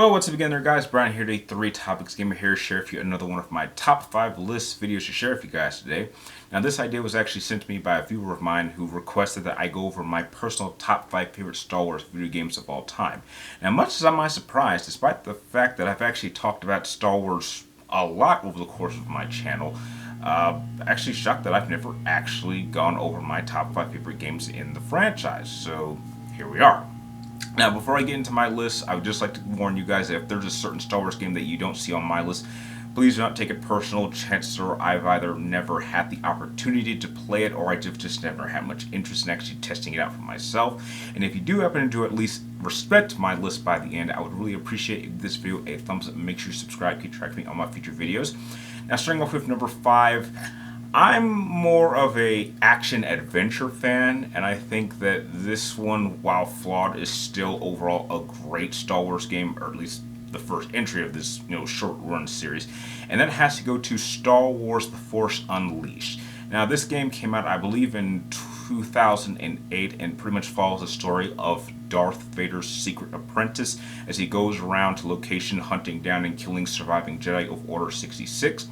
Well, what's up again there, guys? Brian here today, 3 Topics Gamer here to share with you another one of my top 5 list videos to share with you guys today. Now, this idea was actually sent to me by a viewer of mine who requested that I go over my personal top 5 favorite Star Wars video games of all time. Now, much as I'm surprised, despite the fact that I've actually talked about Star Wars a lot over the course of my channel, actually shocked that I've never actually gone over my top 5 favorite games in the franchise. So, here we are. Now, before I get into my list, I would just like to warn you guys that if there's a certain Star Wars game that you don't see on my list, please do not take it personal. Chances are I've either never had the opportunity to play it, or I just never had much interest in actually testing it out for myself. And if you do happen to at least respect my list by the end, I would really appreciate if this video a thumbs up and make sure you subscribe, keep track of me on my future videos. Now, starting off with number 5. I'm more of a action-adventure fan, and I think that this one, while flawed, is still overall a great Star Wars game, or at least the first entry of this, short-run series. And that has to go to Star Wars The Force Unleashed. Now, this game came out, I believe, in 2008, and pretty much follows the story of Darth Vader's secret apprentice as he goes around to location hunting down and killing surviving Jedi of Order 66.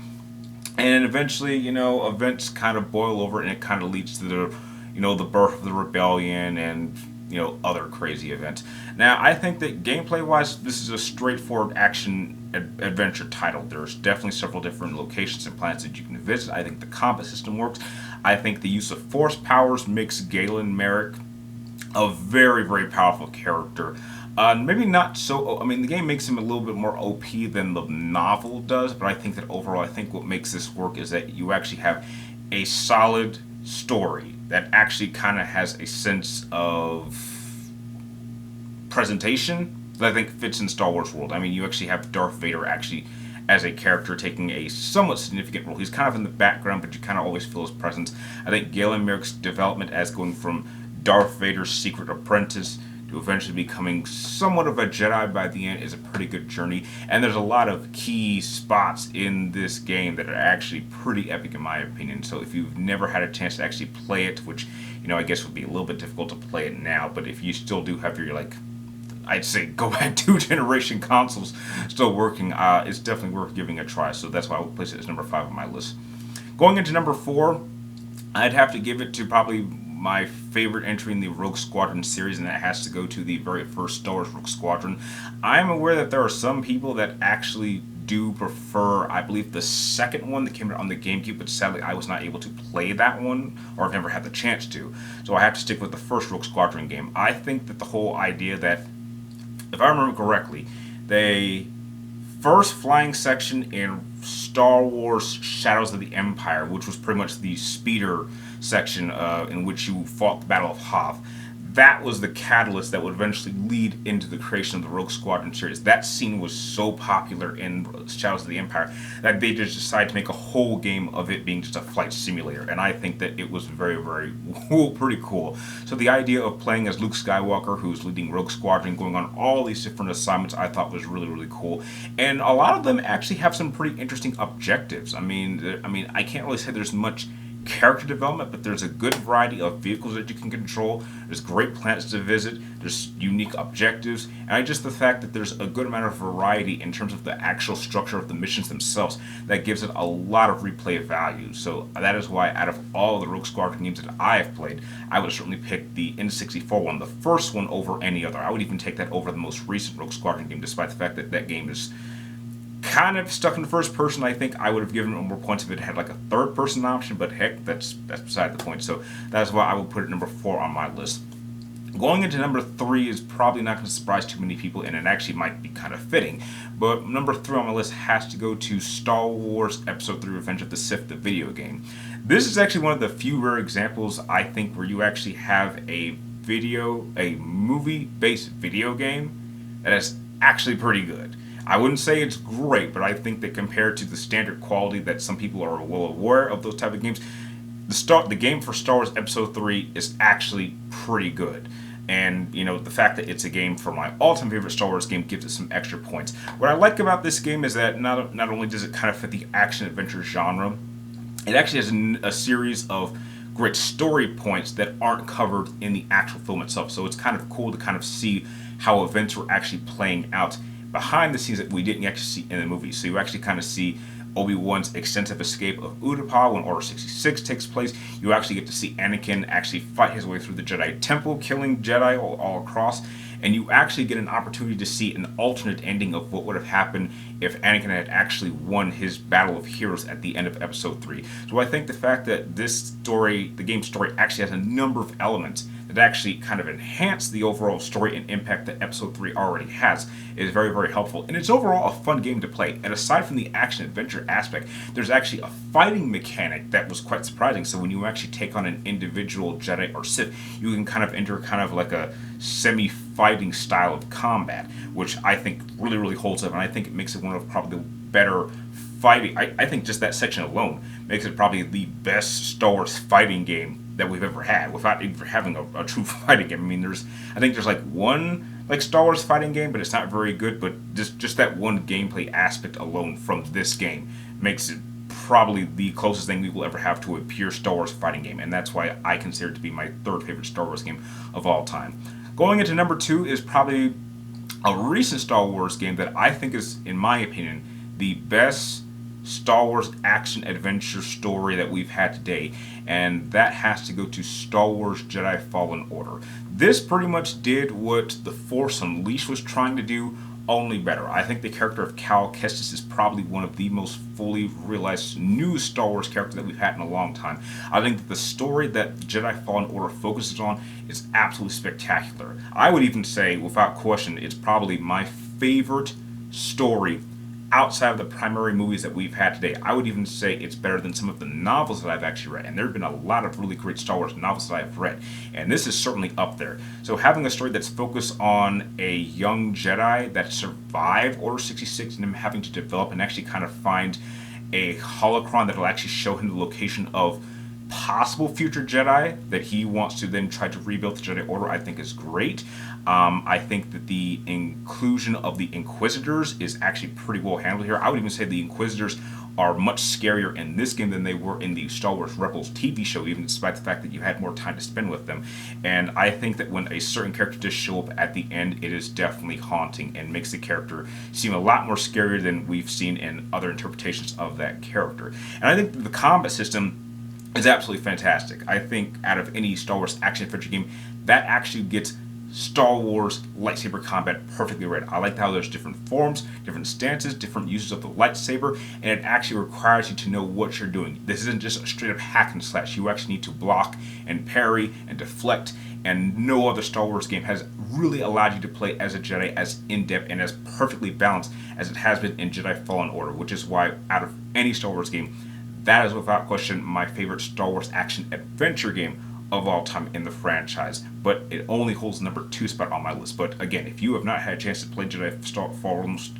And eventually, events kind of boil over, and it kind of leads to the birth of the rebellion and, other crazy events. Now, I think that gameplay-wise, this is a straightforward action-adventure title. There's definitely several different locations and planets that you can visit. I think the combat system works. I think the use of force powers makes Galen Merrick a very, very powerful character. Maybe not so. The game makes him a little bit more OP than the novel does, but I think that overall, I think what makes this work is that you actually have a solid story that actually kind of has a sense of presentation that I think fits in Star Wars world. You actually have Darth Vader actually as a character taking a somewhat significant role. He's kind of in the background, but you kind of always feel his presence. I think Galen Merrick's development as going from Darth Vader's secret apprentice to eventually becoming somewhat of a Jedi by the end is a pretty good journey. And there's a lot of key spots in this game that are actually pretty epic in my opinion. So if you've never had a chance to actually play it, which, I guess would be a little bit difficult to play it now, but if you still do have your, I'd say go back 2-generation consoles still working, it's definitely worth giving a try. So that's why I would place it as number 5 on my list. Going into number 4, I'd have to give it to probably my favorite entry in the Rogue Squadron series, and that has to go to the very first Star Wars Rogue Squadron. I'm aware that there are some people that actually do prefer, I believe, the second one that came out on the GameCube, but sadly I was not able to play that one, or I've never had the chance to. So I have to stick with the first Rogue Squadron game. I think that the whole idea that, if I remember correctly, the first flying section in Star Wars Shadows of the Empire, which was pretty much the speeder section in which you fought the Battle of Hoth, that was the catalyst that would eventually lead into the creation of the Rogue Squadron series. That scene was so popular in Shadows of the Empire that they just decided to make a whole game of it being just a flight simulator, and I think that it was very, very pretty cool. So the idea of playing as Luke Skywalker, who's leading Rogue Squadron, going on all these different assignments, I thought was really, really cool. And a lot of them actually have some pretty interesting objectives. I can't really say there's much character development, but there's a good variety of vehicles that you can control. There's great planets to visit. There's unique objectives, and the fact that there's a good amount of variety in terms of the actual structure of the missions themselves, that gives it a lot of replay value. So that is why, out of all the Rogue Squadron games that I have played, I would certainly pick the N64 one, the first one, over any other. I would even take that over the most recent Rogue Squadron game, despite the fact that that game is kind of stuck in the first person. I think I would have given it more points if it had a third person option, but heck, that's beside the point. So that's why I will put it number 4 on my list. Going into number 3 is probably not going to surprise too many people, and it actually might be kind of fitting. But number 3 on my list has to go to Star Wars Episode 3 Revenge of the Sith, the video game. This is actually one of the few rare examples, I think, where you actually have a movie-based video game that is actually pretty good. I wouldn't say it's great, but I think that compared to the standard quality that some people are well aware of those type of games, the game for Star Wars Episode 3 is actually pretty good. And, the fact that it's a game for my all-time favorite Star Wars game gives it some extra points. What I like about this game is that not only does it kind of fit the action-adventure genre, it actually has a series of great story points that aren't covered in the actual film itself. So it's kind of cool to kind of see how events were actually playing out behind the scenes that we didn't actually see in the movie. So you actually kind of see Obi-Wan's extensive escape of Utapau when Order 66 takes place. You actually get to see Anakin actually fight his way through the Jedi Temple, killing Jedi all across. And you actually get an opportunity to see an alternate ending of what would have happened if Anakin had actually won his Battle of Heroes at the end of Episode 3. So I think the fact that this story, the game story, actually has a number of elements that actually kind of enhance the overall story and impact that Episode 3 already has is very, very helpful. And it's overall a fun game to play. And aside from the action-adventure aspect, there's actually a fighting mechanic that was quite surprising. So when you actually take on an individual Jedi or Sith, you can kind of enter kind of like a semi-fighting style of combat, which I think really, really holds up. And I think it makes it one of probably the better fighting. I think just that section alone makes it probably the best Star Wars fighting game that we've ever had, without even having a true fighting game. I mean, I think there's like one like Star Wars fighting game, but it's not very good. But just that one gameplay aspect alone from this game makes it probably the closest thing we will ever have to a pure Star Wars fighting game, and that's why I consider it to be my third favorite Star Wars game of all time. Going into number 2 is probably a recent Star Wars game that I think is, in my opinion, the best Star Wars action adventure story that we've had today, and that has to go to Star Wars Jedi Fallen Order. This pretty much did what The Force Unleashed was trying to do, only better. I think the character of Cal Kestis is probably one of the most fully realized new Star Wars characters that we've had in a long time. I think that the story that Jedi Fallen Order focuses on is absolutely spectacular. I would even say, without question, it's probably my favorite story outside of the primary movies that we've had today. I would even say it's better than some of the novels that I've actually read, and there have been a lot of really great Star Wars novels that I've read, and this is certainly up there. So having a story that's focused on a young Jedi that survived Order 66 and him having to develop and actually kind of find a holocron that will actually show him the location of possible future Jedi that he wants to then try to rebuild the Jedi Order, I think is great. I think that the inclusion of the Inquisitors is actually pretty well handled here. I would even say the Inquisitors are much scarier in this game than they were in the Star Wars Rebels TV show, even despite the fact that you had more time to spend with them. And I think that when a certain character does show up at the end, it is definitely haunting and makes the character seem a lot more scarier than we've seen in other interpretations of that character. And I think that the combat system is absolutely fantastic. I think out of any Star Wars action adventure game, that actually gets Star Wars lightsaber combat perfectly right. I like how there's different forms, different stances, different uses of the lightsaber, and it actually requires you to know what you're doing. This isn't just a straight up hack and slash. You actually need to block and parry and deflect, and no other Star Wars game has really allowed you to play as a Jedi as in-depth and as perfectly balanced as it has been in Jedi Fallen Order, which is why out of any Star Wars game, that is without question my favorite Star Wars action adventure game of all time in the franchise, but it only holds the number 2 spot on my list. But again, if you have not had a chance to play Star Wars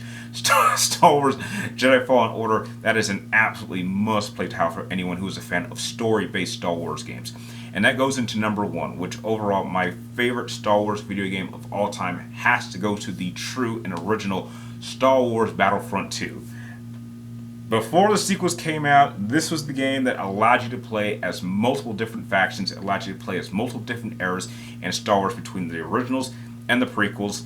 Jedi Fallen Order, that is an absolutely must-play title for anyone who is a fan of story-based Star Wars games. And that goes into number 1, which overall my favorite Star Wars video game of all time has to go to the true and original Star Wars Battlefront 2. Before the sequels came out, this was the game that allowed you to play as multiple different factions. It allowed you to play as multiple different eras in Star Wars between the originals and the prequels.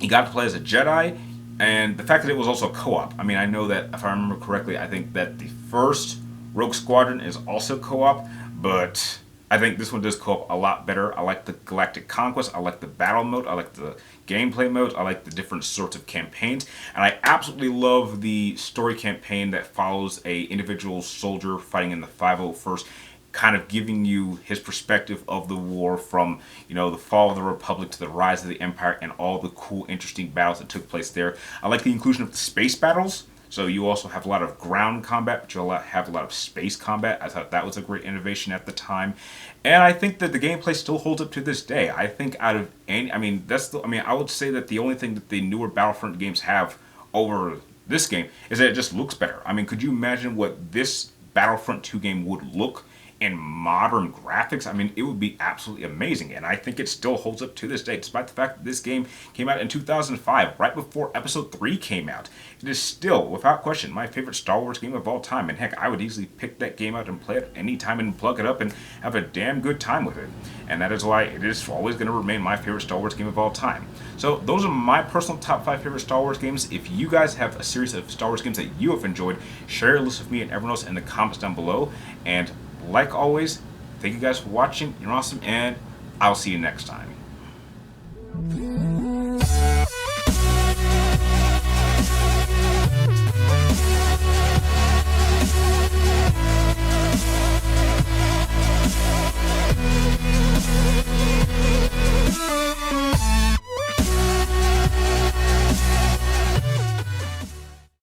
You got to play as a Jedi, and the fact that it was also co-op. I mean, I know that, if I remember correctly, I think that the first Rogue Squadron is also co-op, but I think this one does co-op a lot better. I like the Galactic Conquest, I like the battle mode, I like the gameplay modes, I like the different sorts of campaigns, and I absolutely love the story campaign that follows a individual soldier fighting in the 501st, kind of giving you his perspective of the war from, the fall of the Republic to the rise of the Empire and all the cool, interesting battles that took place there. I like the inclusion of the space battles. So you also have a lot of ground combat, but you have a lot of space combat. I thought that was a great innovation at the time. And I think that the gameplay still holds up to this day. I think out of any, I would say that the only thing that the newer Battlefront games have over this game is that it just looks better. I mean, could you imagine what this Battlefront 2 game would look in modern graphics, I mean, it would be absolutely amazing. And I think it still holds up to this day, despite the fact that this game came out in 2005, right before Episode 3 came out. It is still, without question, my favorite Star Wars game of all time. And heck, I would easily pick that game out and play it anytime and plug it up and have a damn good time with it. And that is why it is always going to remain my favorite Star Wars game of all time. So those are my personal top 5 favorite Star Wars games. If you guys have a series of Star Wars games that you have enjoyed, share your list with me and everyone else in the comments down below. And like always, thank you guys for watching. You're awesome, and I'll see you next time.